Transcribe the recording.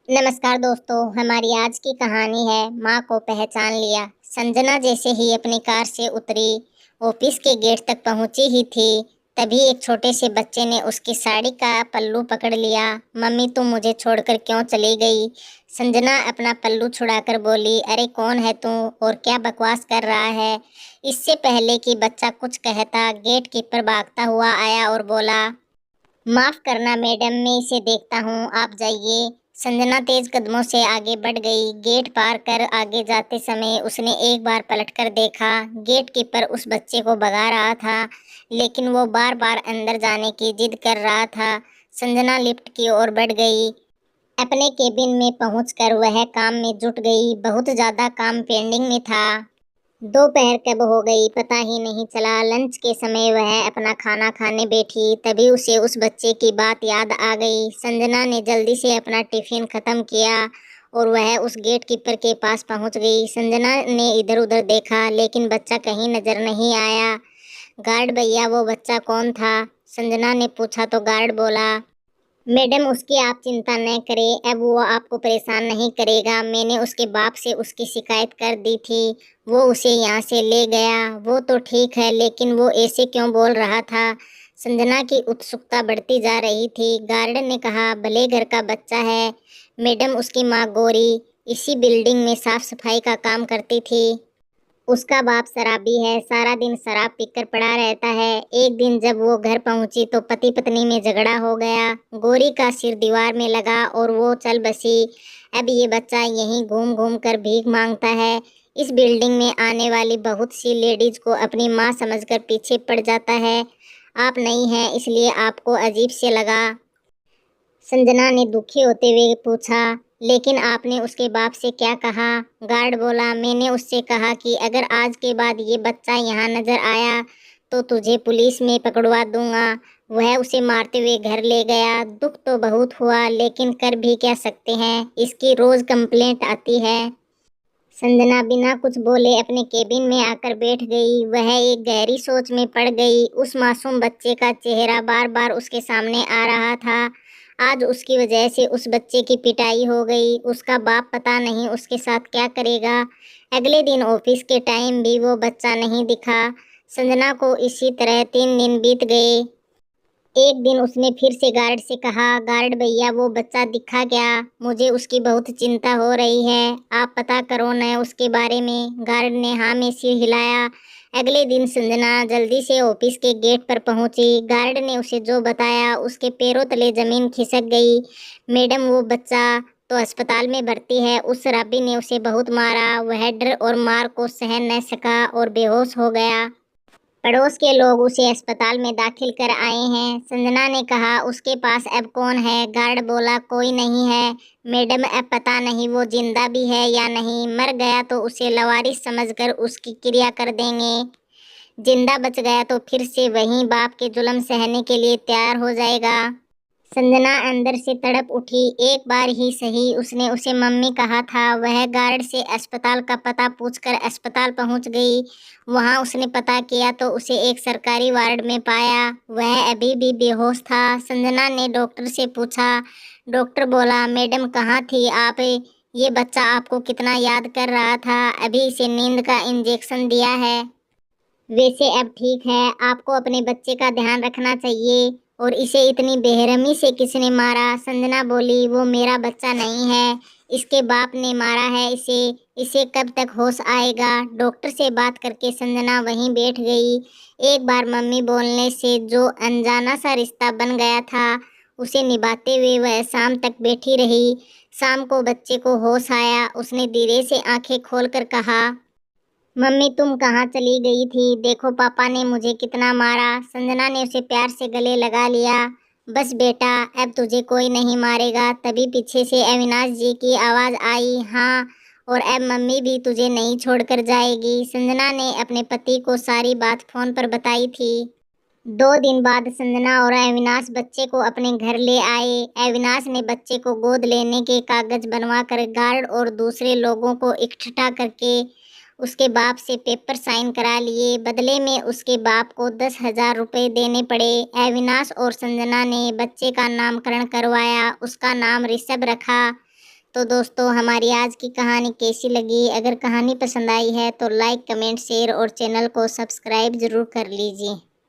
नमस्कार दोस्तों, हमारी आज की कहानी है माँ को पहचान लिया। संजना जैसे ही अपनी कार से उतरी, ऑफिस के गेट तक पहुंची ही थी, तभी एक छोटे से बच्चे ने उसकी साड़ी का पल्लू पकड़ लिया। मम्मी, तुम मुझे छोड़कर क्यों चली गई? संजना अपना पल्लू छुड़ाकर बोली, अरे कौन है तू और क्या बकवास कर रहा है? इससे पहले कि बच्चा कुछ कहता, गेट कीपर भागता हुआ आया और बोला, माफ करना मैडम, मैं इसे देखता हूँ, आप जाइए। संजना तेज कदमों से आगे बढ़ गई। गेट पार कर आगे जाते समय उसने एक बार पलटकर देखा। गेट कीपर उस बच्चे को भगा रहा था, लेकिन वो बार बार अंदर जाने की जिद कर रहा था। संजना लिफ्ट की ओर बढ़ गई। अपने केबिन में पहुंचकर वह काम में जुट गई। बहुत ज्यादा काम पेंडिंग में था। दोपहर कब हो गई पता ही नहीं चला। लंच के समय वह अपना खाना खाने बैठी, तभी उसे उस बच्चे की बात याद आ गई। संजना ने जल्दी से अपना टिफिन खत्म किया और वह उस गेट कीपर के पास पहुंच गई। संजना ने इधर उधर देखा, लेकिन बच्चा कहीं नजर नहीं आया। गार्ड भैया, वो बच्चा कौन था? संजना ने पूछा तो गार्ड बोला, मैडम उसकी आप चिंता न करें, अब वो आपको परेशान नहीं करेगा। मैंने उसके बाप से उसकी शिकायत कर दी थी, वो उसे यहाँ से ले गया। वो तो ठीक है, लेकिन वो ऐसे क्यों बोल रहा था? संजना की उत्सुकता बढ़ती जा रही थी। गार्ड ने कहा, भले घर का बच्चा है मैडम, उसकी माँ गौरी इसी बिल्डिंग में साफ सफाई का काम करती थी। उसका बाप शराबी है, सारा दिन शराब पीकर पड़ा रहता है। एक दिन जब वो घर पहुंची तो पति पत्नी में झगड़ा हो गया। गौरी का सिर दीवार में लगा और वो चल बसी। अब ये बच्चा यहीं घूम घूम कर भीख मांगता है। इस बिल्डिंग में आने वाली बहुत सी लेडीज को अपनी माँ समझकर पीछे पड़ जाता है। आप नहीं हैं इसलिए आपको अजीब से लगा। संजना ने दुखी होते हुए पूछा, लेकिन आपने उसके बाप से क्या कहा? गार्ड बोला, मैंने उससे कहा कि अगर आज के बाद ये बच्चा यहाँ नजर आया तो तुझे पुलिस में पकड़वा दूंगा। वह उसे मारते हुए घर ले गया। दुख तो बहुत हुआ, लेकिन कर भी क्या सकते हैं, इसकी रोज कंप्लेंट आती है। संजना बिना कुछ बोले अपने केबिन में आकर बैठ गई। वह एक गहरी सोच में पड़ गई। उस मासूम बच्चे का चेहरा बार बार उसके सामने आ रहा था। आज उसकी वजह से उस बच्चे की पिटाई हो गई। उसका बाप पता नहीं उसके साथ क्या करेगा। अगले दिन ऑफिस के टाइम भी वो बच्चा नहीं दिखा। संजना को इसी तरह 3 दिन बीत गए। एक दिन उसने फिर से गार्ड से कहा, गार्ड भैया वो बच्चा दिखा क्या? मुझे उसकी बहुत चिंता हो रही है, आप पता करो न उसके बारे में। गार्ड ने हाँ में सिर हिलाया। अगले दिन संजना जल्दी से ऑफिस के गेट पर पहुंची। गार्ड ने उसे जो बताया उसके पैरों तले जमीन खिसक गई। मैडम वो बच्चा तो अस्पताल में भर्ती है, उस शराबी ने उसे बहुत मारा। वह डर और मार को सहन न सका और बेहोश हो गया। पड़ोस के लोग उसे अस्पताल में दाखिल कर आए हैं। संजना ने कहा, उसके पास अब कौन है? गार्ड बोला, कोई नहीं है मैडम, अब पता नहीं वो जिंदा भी है या नहीं। मर गया तो उसे लवारिस समझकर उसकी क्रिया कर देंगे। जिंदा बच गया तो फिर से वही बाप के जुल्म सहने के लिए तैयार हो जाएगा। संजना अंदर से तड़प उठी। एक बार ही सही उसने उसे मम्मी कहा था। वह गार्ड से अस्पताल का पता पूछकर अस्पताल पहुंच गई। वहां उसने पता किया तो उसे एक सरकारी वार्ड में पाया। वह अभी भी बेहोश था। संजना ने डॉक्टर से पूछा। डॉक्टर बोला, मैडम कहाँ थी आप? ये बच्चा आपको कितना याद कर रहा था, अभी इसे नींद का इंजेक्शन दिया है। वैसे अब ठीक है, आपको अपने बच्चे का ध्यान रखना चाहिए। और इसे इतनी बेरहमी से किसने मारा? संजना बोली, वो मेरा बच्चा नहीं है, इसके बाप ने मारा है इसे। इसे कब तक होश आएगा? डॉक्टर से बात करके संजना वहीं बैठ गई। एक बार मम्मी बोलने से जो अनजाना सा रिश्ता बन गया था, उसे निभाते हुए वह शाम तक बैठी रही। शाम को बच्चे को होश आया। उसने धीरे से आंखें खोलकर कहा, मम्मी तुम कहाँ चली गई थी? देखो पापा ने मुझे कितना मारा। संजना ने उसे प्यार से गले लगा लिया। बस बेटा, अब तुझे कोई नहीं मारेगा। तभी पीछे से अविनाश जी की आवाज़ आई, हाँ, और अब मम्मी भी तुझे नहीं छोड़कर जाएगी। संजना ने अपने पति को सारी बात फोन पर बताई थी। 2 दिन बाद संजना और अविनाश बच्चे को अपने घर ले आए। अविनाश ने बच्चे को गोद लेने के कागज बनवाकर गार्ड और दूसरे लोगों को इकट्ठा करके उसके बाप से पेपर साइन करा लिए। बदले में उसके बाप को 10,000 रुपये देने पड़े। अविनाश और संजना ने बच्चे का नामकरण करवाया। उसका नाम ऋषभ रखा। तो दोस्तों हमारी आज की कहानी कैसी लगी? अगर कहानी पसंद आई है तो लाइक, कमेंट, शेयर और चैनल को सब्सक्राइब ज़रूर कर लीजिए।